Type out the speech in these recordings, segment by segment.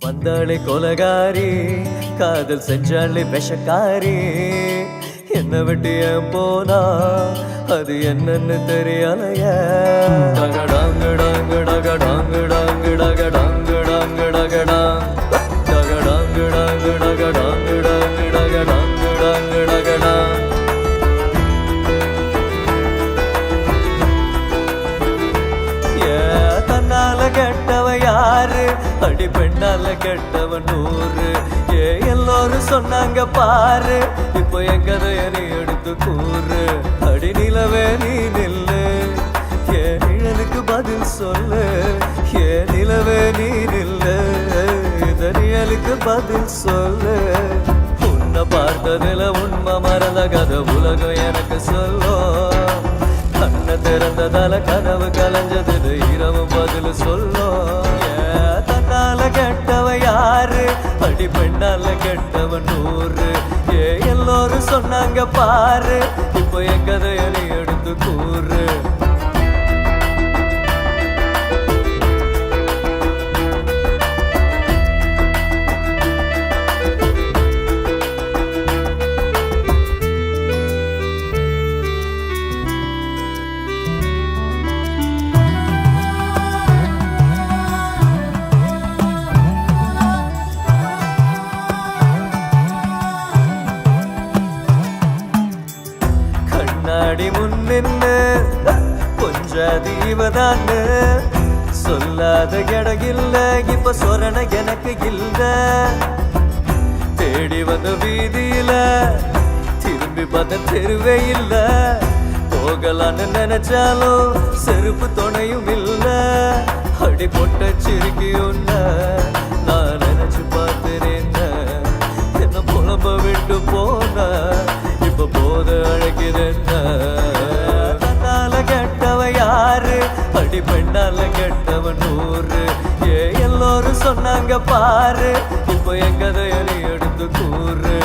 வந்தாளே கொலகாரி காதல் செஞ்சாளே விஷக்காரி என்ன விட்டு ஏன் போனா அது என்னன்னு தெரியலைய டகடாங்கு டாங்கு டகடாங்கு டாங்கு டகடாங்கு டாங்கு டகடாங் டகடாங்கு டாங்கு டகடாங்கு டாங்கு டகடாங்கு டாங்கு டகடாங் தன்னால கெட்டவ யாரு அடி பெண்ணால கெட்டவன் நூறு எல்லோரும் சொன்னாங்க பாரு இப்போ என் கதைய நீ எடுத்து கூறு அடி நிலவே நீ நில்லு ஏன் நிழலுக்கு பதில் சொல்லு ஏன் நிலவே நீ நில்லு இந்த நிழலுக்கு பதில் சொல்லு உன்னை பார்த்ததுல உண்மை மறந்த கதை உலகம் எனக்கு சொல்லும் கண்ண திறந்ததால கனவு கலைஞ்சது இரவும் பதில் சொல்லும் தன்னால கெட்டவ யாரு அடி பெண்ணால கெட்டவன் நூறு எல்லோரும் சொன்னாங்க பாரு இப்போ என் கதைய நீ எடுத்து கூறு கண்ணாடி முன்னின்னு கொஞ்சம் தீவதான்னு சொல்லாத இடகில்ல இப்ப சொரண எனக்கு இல்ல தேடி வந்த வீதியில திரும்பி பார்த்த தெருவே இல்ல போகலான்னு நினைச்சாலும் செருப்பு துணையும் இல்ல அடி பொட்ட சிரிக்கி உன்ன நான் நினைச்சு பார்த்துறேன் என்ன புலம்ப விட்டு போன இப்ப போத அழைக்கிறேன் தன்னால கெட்டவ யாரு அடி பெண்ணால கெட்டவன் நூறு எல்லோரும் சொன்னாங்க பாரு இப்போ என் கதைய நீ எடுத்து கூறு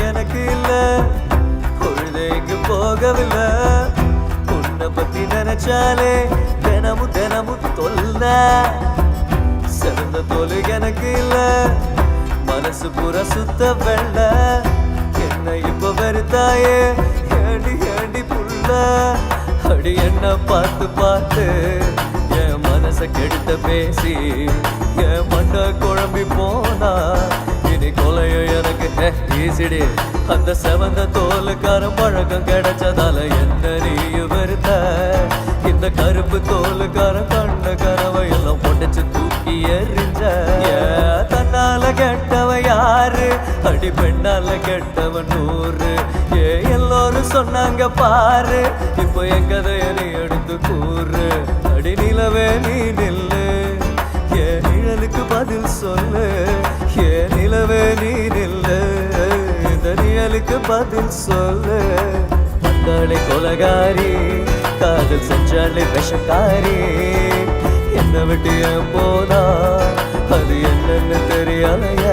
எனக்கு இல்ல பொழுதைக்கு போகவில்லை உன்னை பத்தி நினைச்சாலே தினமும் தினமும் தொல்ல சிறந்த தோல் எனக்கு இல்ல மனசு பூரா சுத்த வெள்ள என்ன இப்ப வெறுத்தாயே ஏண்டி ஏண்டி புள்ள அடி என்ன பார்த்து பார்த்து என் மனச கெடுத்த பேசி என் மண்ட குழம்பி போனா இனி கொலையும் எனக்கு ஈசிடி அந்த செவந்த தோலுக்காரன் பழக்கம் கிடைச்சதால என்ன நீயும் வெறுத்த இந்த கருப்பு தோலுக்காரன் கண்ட கனவை எல்லாம் பொடைச்சு தூக்கி எறிஞ்ச தன்னால கெட்டவ யாரு அடி பெண்ணால கெட்டவன் நூறு எல்லோரும் சொன்னாங்க பாரு இப்போ என் கதைய நீ எடுத்து கூறு அடி நிலவே நீ நில்லு ஏன் நிழலுக்கு பதில் சொல்லு ஏன் நிலவே நீ நில்லு இந்த நிழலுக்கு பதில் சொல்லு வந்தாளே கொலகாரி காதல் செஞ்சாளே விஷக்காரி என்ன விட்டு ஏன் போனா அது என்னன்னு தெரியலைய